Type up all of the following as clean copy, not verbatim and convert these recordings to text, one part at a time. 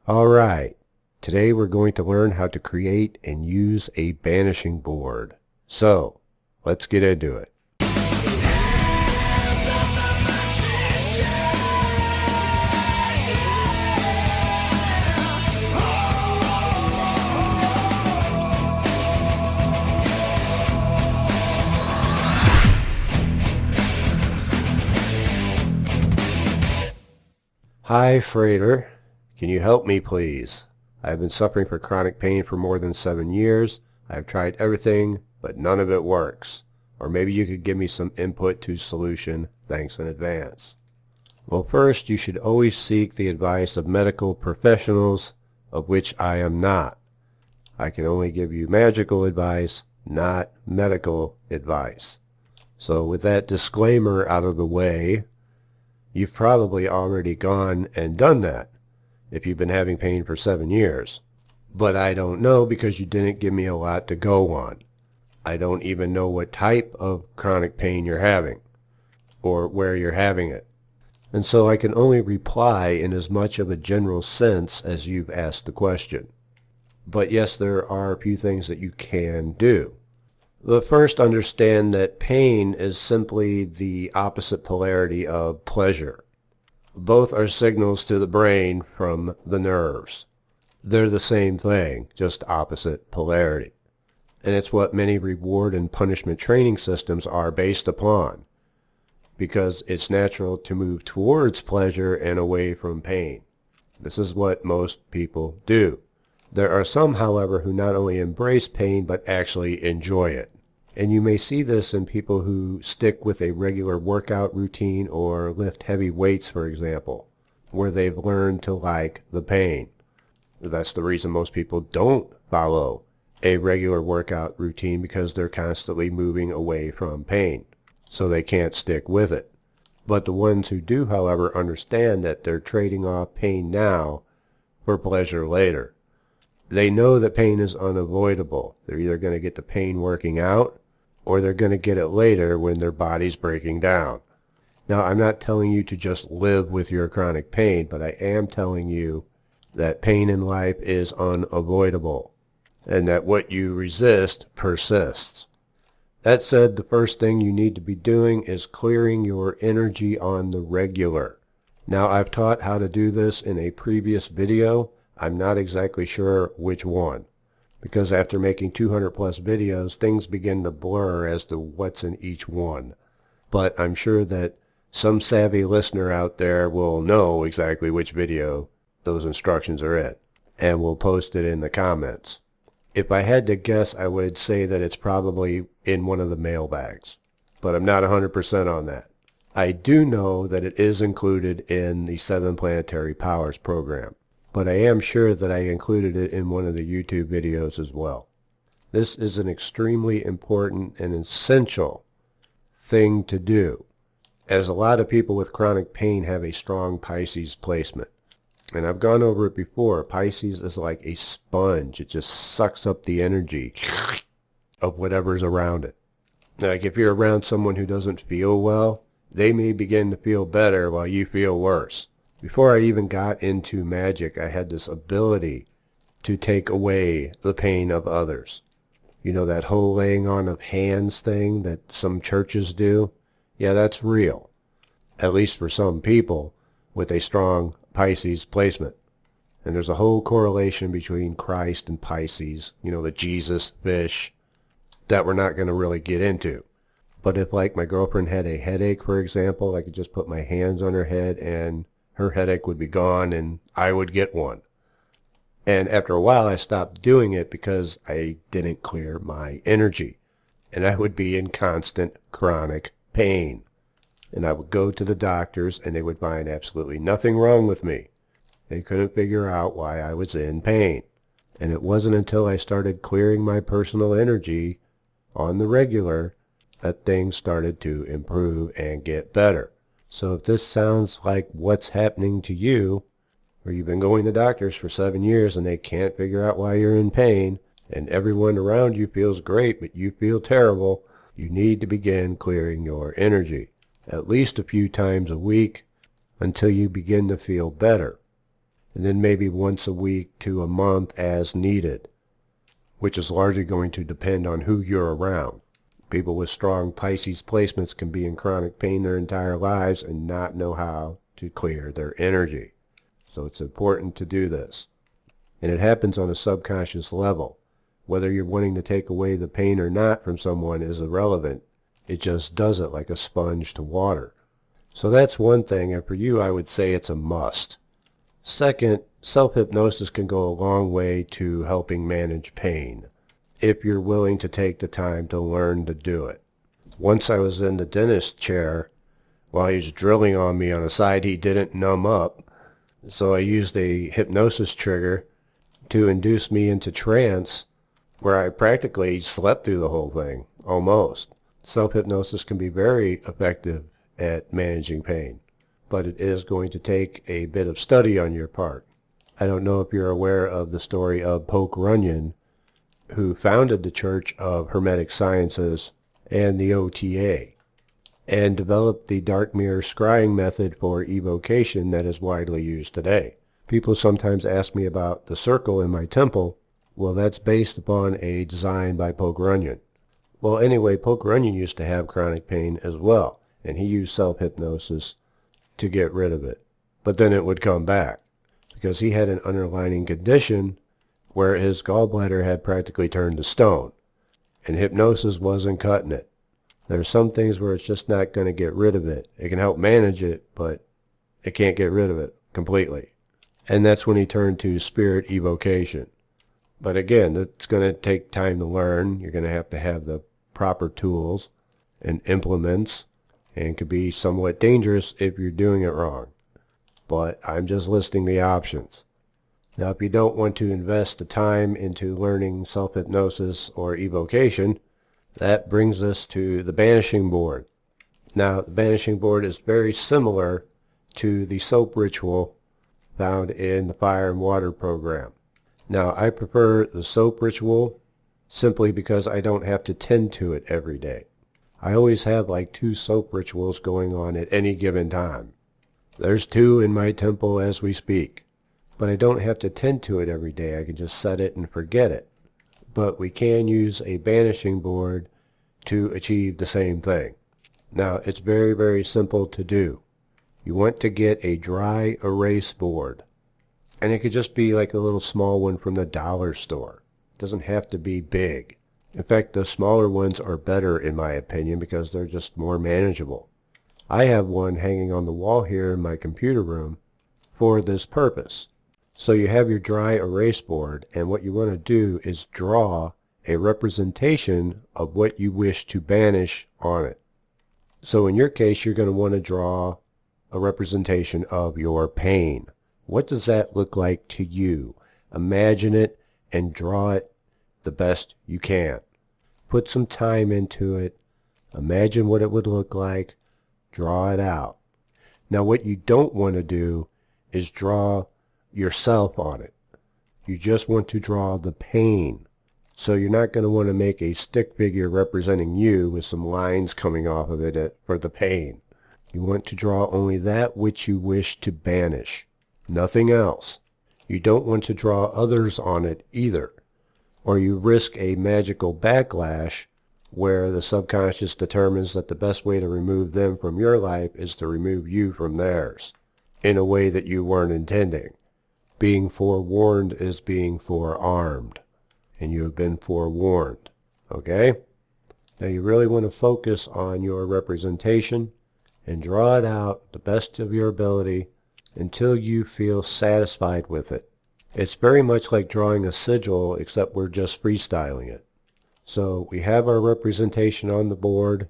Alright, today we're going to learn how to create and use a banishing board. So, let's get into it. Hi, Frater. Can you help me, please? I've been suffering from chronic pain for more than 7 years. I've tried everything, but none of it works. Or maybe you could give me some input to solution. Thanks in advance. Well, first, you should always seek the advice of medical professionals, of which I am not. I can only give you magical advice, not medical advice. So with that disclaimer out of the way, you've probably already gone and done that if you've been having pain for 7 years. But I don't know because you didn't give me a lot to go on. I don't even know what type of chronic pain you're having or where you're having it. And so I can only reply in as much of a general sense as you've asked the question. But yes, there are a few things that you can do. But first, understand that pain is simply the opposite polarity of pleasure. Both are signals to the brain from the nerves. They're the same thing, just opposite polarity. And it's what many reward and punishment training systems are based upon, because it's natural to move towards pleasure and away from pain. This is what most people do. There are some, however, who not only embrace pain but actually enjoy it. And you may see this in people who stick with a regular workout routine or lift heavy weights, for example, where they've learned to like the pain. That's the reason most people don't follow a regular workout routine, because they're constantly moving away from pain, so they can't stick with it. But the ones who do, however, understand that they're trading off pain now for pleasure later. They know that pain is unavoidable. They're either going to get the pain working out, or they're going to get it later when their body's breaking down. Now, I'm not telling you to just live with your chronic pain, but I am telling you that pain in life is unavoidable, and that what you resist persists. That said, the first thing you need to be doing is clearing your energy on the regular. Now, I've taught how to do this in a previous video. I'm not exactly sure which one, because after making 200 plus videos, things begin to blur as to what's in each one. But I'm sure that some savvy listener out there will know exactly which video those instructions are in, and will post it in the comments. If I had to guess, I would say that it's probably in one of the mailbags, but I'm not 100% on that. I do know that it is included in the 7 Planetary Powers program, but I am sure that I included it in one of the YouTube videos as well. This is an extremely important and essential thing to do, as a lot of people with chronic pain have a strong Pisces placement. And I've gone over it before. Pisces is like a sponge. It just sucks up the energy of whatever's around it. Like if you're around someone who doesn't feel well, they may begin to feel better while you feel worse. Before I even got into magic, I had this ability to take away the pain of others. You know, that whole laying on of hands thing that some churches do? Yeah, that's real. At least for some people with a strong Pisces placement. And there's a whole correlation between Christ and Pisces, you know, the Jesus fish, that we're not going to really get into. But if, like, my girlfriend had a headache, for example, I could just put my hands on her head and her headache would be gone and I would get one. And after a while I stopped doing it because I didn't clear my energy. And I would be in constant chronic pain. And I would go to the doctors and they would find absolutely nothing wrong with me. They couldn't figure out why I was in pain. And it wasn't until I started clearing my personal energy on the regular that things started to improve and get better. So if this sounds like what's happening to you, or you've been going to doctors for 7 years and they can't figure out why you're in pain, and everyone around you feels great but you feel terrible, you need to begin clearing your energy at least a few times a week until you begin to feel better. and then maybe once a week to a month as needed, which is largely going to depend on who you're around. People with strong Pisces placements can be in chronic pain their entire lives and not know how to clear their energy. So it's important to do this. And it happens on a subconscious level. Whether you're wanting to take away the pain or not from someone is irrelevant. It just does it like a sponge to water. So that's one thing, and for you I would say it's a must. Second, self-hypnosis can go a long way to helping manage pain, if you're willing to take the time to learn to do it. Once I was in the dentist chair while he was drilling on me on a side he didn't numb up, so I used a hypnosis trigger to induce me into trance where I practically slept through the whole thing, almost. Self-hypnosis can be very effective at managing pain, but it is going to take a bit of study on your part. I don't know if you're aware of the story of Poke Runyon, who founded the Church of Hermetic Sciences and the OTA, and developed the dark mirror scrying method for evocation that is widely used today. People sometimes ask me about the circle in my temple. Well, that's based upon a design by Poke Runyon. Well, anyway, Poke Runyon used to have chronic pain as well, and he used self-hypnosis to get rid of it. But then it would come back, because he had an underlying condition where his gallbladder had practically turned to stone, and hypnosis wasn't cutting it. There are some things where it's just not going to get rid of it. It can help manage it, but it can't get rid of it completely. And that's when he turned to spirit evocation. But again, it's going to take time to learn. You're going to have the proper tools and implements, and it could be somewhat dangerous if you're doing it wrong. But I'm just listing the options. Now, if you don't want to invest the time into learning self-hypnosis or evocation, that brings us to the banishing board. Now, the banishing board is very similar to the soap ritual found in the fire and water program. Now, I prefer the soap ritual simply because I don't have to tend to it every day. I always have like 2 soap rituals going on at any given time. There's 2 in my temple as we speak. But I don't have to tend to it every day. I can just set it and forget it. But we can use a banishing board to achieve the same thing. Now, it's very, very simple to do. You want to get a dry erase board. And it could just be like a little small one from the dollar store. It doesn't have to be big. In fact, the smaller ones are better in my opinion because they're just more manageable. I have one hanging on the wall here in my computer room for this purpose. So you have your dry erase board, and what you want to do is draw a representation of what you wish to banish on it. So in your case, you're going to want to draw a representation of your pain. What does that look like to you? Imagine it and draw it the best you can. Put some time into it. Imagine what it would look like. Draw it out. Now what you don't want to do is draw yourself on it. You just want to draw the pain. So you're not going to want to make a stick figure representing you with some lines coming off of it for the pain. You want to draw only that which you wish to banish. Nothing else. You don't want to draw others on it either, or you risk a magical backlash where the subconscious determines that the best way to remove them from your life is to remove you from theirs in a way that you weren't intending. Being forewarned is being forearmed, and you have been forewarned. Okay? Now you really want to focus on your representation and draw it out the best of your ability until you feel satisfied with it. It's very much like drawing a sigil, except we're just freestyling it. So we have our representation on the board,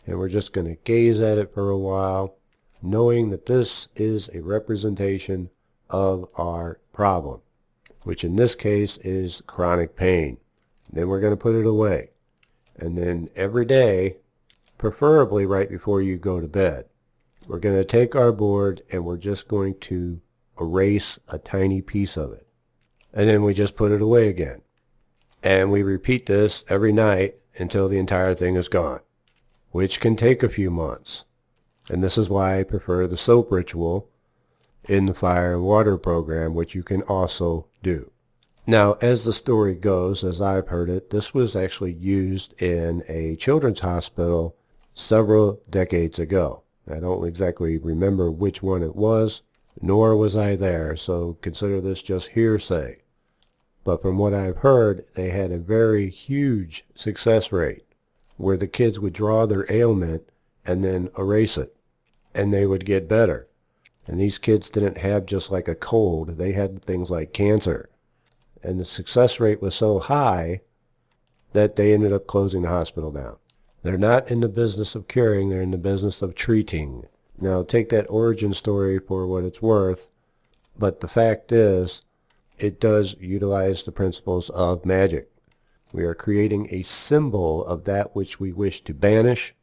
and we're just going to gaze at it for a while, knowing that this is a representation of our problem, which in this case is chronic pain. Then we're going to put it away. And then every day, preferably right before you go to bed, we're going to take our board and we're just going to erase a tiny piece of it. And then we just put it away again. And we repeat this every night until the entire thing is gone, which can take a few months. And this is why I prefer the soap ritual, in the fire and water program, which you can also do. Now, as the story goes, as I've heard it, this was actually used in a children's hospital several decades ago. I don't exactly remember which one it was, nor was I there, so consider this just hearsay. But from what I've heard, they had a very huge success rate, where the kids would draw their ailment and then erase it, and they would get better. And these kids didn't have just like a cold, they had things like cancer. And the success rate was so high that they ended up closing the hospital down. They're not in the business of curing, they're in the business of treating. Now take that origin story for what it's worth, but the fact is, it does utilize the principles of magic. We are creating a symbol of that which we wish to banish,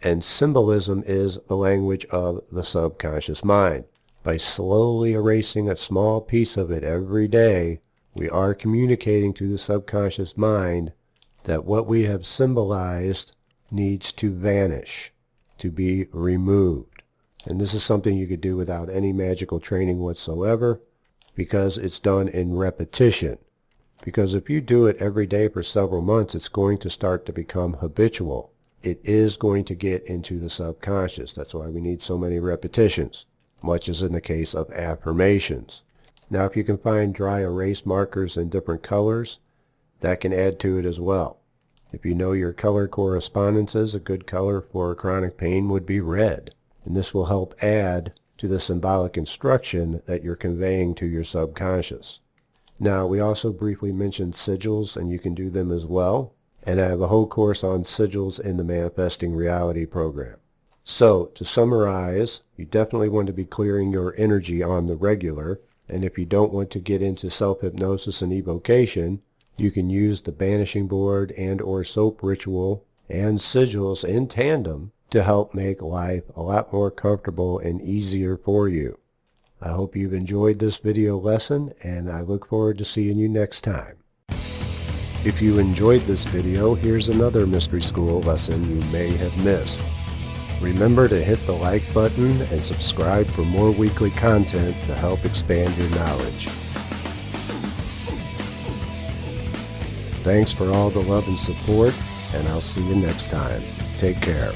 and symbolism is the language of the subconscious mind. By slowly erasing a small piece of it every day, we are communicating to the subconscious mind that what we have symbolized needs to vanish, to be removed. And this is something you could do without any magical training whatsoever, because it's done in repetition. Because if you do it every day for several months, it's going to start to become habitual. It is going to get into the subconscious. That's why we need so many repetitions, much as in the case of affirmations. Now, if you can find dry erase markers in different colors, that can add to it as well. If you know your color correspondences, a good color for chronic pain would be red. And this will help add to the symbolic instruction that you're conveying to your subconscious. Now, we also briefly mentioned sigils, and you can do them as well. And I have a whole course on sigils in the Manifesting Reality program. So, to summarize, you definitely want to be clearing your energy on the regular. And if you don't want to get into self-hypnosis and evocation, you can use the banishing board and or soap ritual and sigils in tandem to help make life a lot more comfortable and easier for you. I hope you've enjoyed this video lesson, and I look forward to seeing you next time. If you enjoyed this video, here's another Mystery School lesson you may have missed. Remember to hit the like button and subscribe for more weekly content to help expand your knowledge. Thanks for all the love and support, and I'll see you next time. Take care.